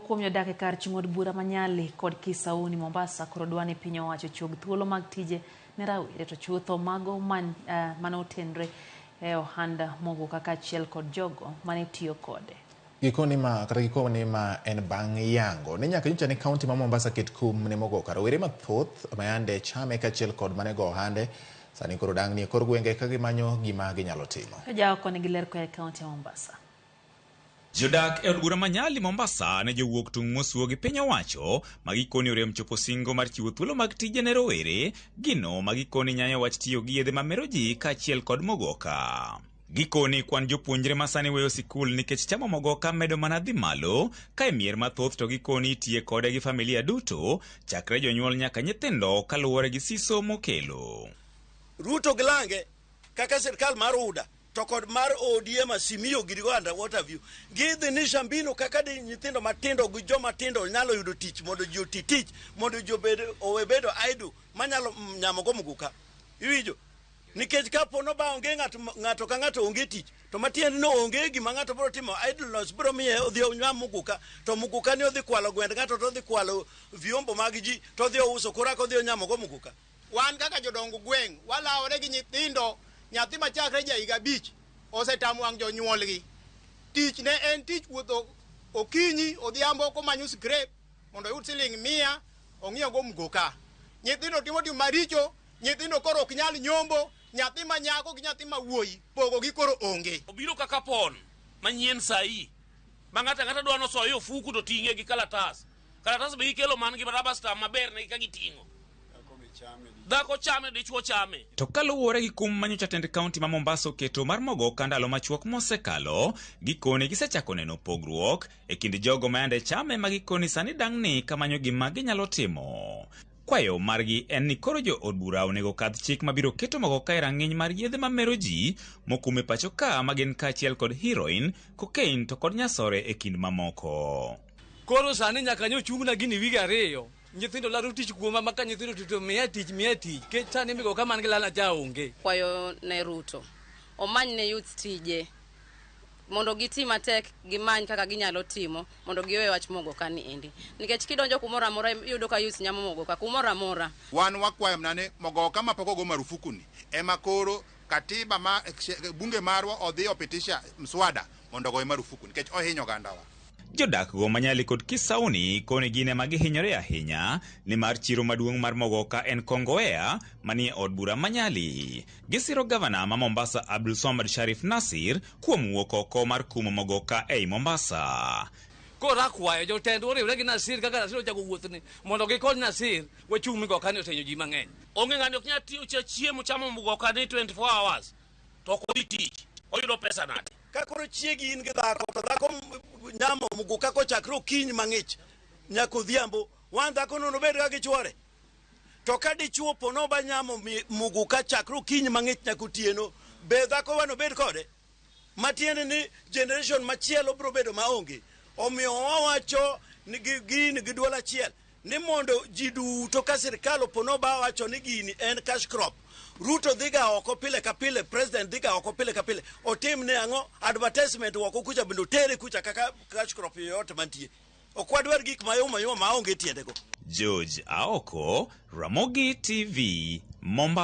Kuom jodak e kar chung'od bura Manyali kod Kisauni Mombasa koro dwani piny owacho chug thuolo mag tije ne rawere to chutho mago mane otenre e ohanda mogo kaka achiel kod jogo mane tiyo kode. Gikoni ma en bang' yango ne nyaka nyocha ni kaunti ma Mombasa ket kum ne mogo ka rowere mathoth mayande chame kachiel kod mane go ohande sani koro dang' ni kor gwenge ka gimanyo gima ginyalo timo. Jaoko ne giler koa e kaunti ya Mombasa. Jodak e od bura Manyali Mombasa ne jowuok tung' mosuo gi piny owacho magikoni orem chopo singo mar chiwo thuolo mag tije ne rowere gino magikoni nyayo wach tiyo gi yedhe mamero ji kaachiel kod mogoka. Gikoni kwan jopuonjre masani weyo sikul nikech chamo mogoka medo mana dhi malo ka e mier mathoth to gikoni tiye kode gi familia duto chakre jonyuol nyaka nyithindo kaluwore gi siso mokelo. Ruto Gilange kaka sirkal mar UDA to kod mar ODM Asimiyo Girigwanda what have you gidhi ni shambino kaka di nyithindo matindo gi joma tindo nyalo yudo tich mondo ji oti tich mondo ji owebedo aidu manyalo nyamo go muguka iwijo nikech kapo no ba onge ng'ato ka ng'ato onge tich to matiende no onge gima ng'ato biro timo idleness biro miye odhi onywa muguka to muguka ni odhi kwalo gwend ng'ato to odhi kwalo vyombo mag ji to odhi uso korako odhi onyamo go muguka. Wan kaka jodongo gweng' walawore gi nyithindo nyathi machakre ja higa 5 osetamo wang' jonyuolgi. Tich ne en tich wuotho okinyi odhiambo komanyo scrap mondo oyud siling 100 ong'iew go muguka. Nyithindo timo tim maricho, nyithindo koro ok nyal nyombo, nyathi ma nyako gi nyathi ma wuoyi pogo gi koro onge. Obiro kaka pon manyien sai ma ng'ata dwano soyo fuku to ting'e gi kalatas be ikelo man gi rubber stamp maber ne ka giting'o dhako chame dichuo chame. To kaluwore gi kum manyocha tend kaunti ma Mombasa oketo mar mogoka ndalo machuok mosekalo, gikoni gisechako neno pogruok e kind jogo mayande chame magikoni sani dang' ni kamanyo gima ginyalo timo. Kwayo margi en ni koro jo od bura onego kadh chik mabiro keto mogoka e rang'iny mar yedhe mamero ji mokume pacho ka magin kaachiel kod heroin, cocaine to kod nyasore e kind mamoko. Koro sani nyaka nyochung'na gini wige 2 nyithindo laro tich kuoma maka nyithindo tito miya tich ke sani migo ka man gi lana cha onge. Kwayo ne Ruto omany ne youth tije mondo giti matek gimany kaka ginyalo timo mondo giwe wach mogoka ni endi nikech kidonjo kumora amora yudo ka youth nyamo mogoka kumora amora. Wan wakwayo nane mogoka mapoko go marufuku ni ema koro katiba ma bunge marwa odhi opitisha mswada mondo go marufuku nikech ohinyo gandawa. Jodak go Manyali kod Kisauni koni gine magihinyore ahinya ni mar chiro maduong' mar mogoka en Kongowea manie od bura Manyali. Gisiro gavana ma Mombasa Abdulswamad Sharif Nasir kuom wuok oko mar kumo mogoka ei Mombasa. Kora kwayo jotend oriwre gi Nasir kaka Nasir ochago wuoth ni mondo gikony Nasir wachung' migoka ni osenyo ji mang'eny. Onge ng'ani ok nyalo tiyo chiemo chamo mogoka ni 24 hours to kodhi tich oyudo pesa nade. Ka koro chiegi in gi dhako to dhako nyamo muguka ko chakro kiny mang'ich nyaka odhiambo wan dhako no bed ga gi chwore to ka dichuo pono ba nyamo muguka chakro kiny mang'ich nyaka otieno be dhako wano bed kode matiende ni generation machielo bro bedo maonge. Omiyo wawacho ni gini gi dwol achiel ni mondo ji duto ka sirkal opono ba wacho ni gini en cash crop. Ruto dhiga oko pile ka pile, president dhiga oko pile ka pile, otim ne ang'o advertisement wako kucha bendo tere kucha kaka cash crop yoyote mantie. Okwadwar gik mayoma maonge tiendego. George Aoko, Ramogi TV, Mombasa.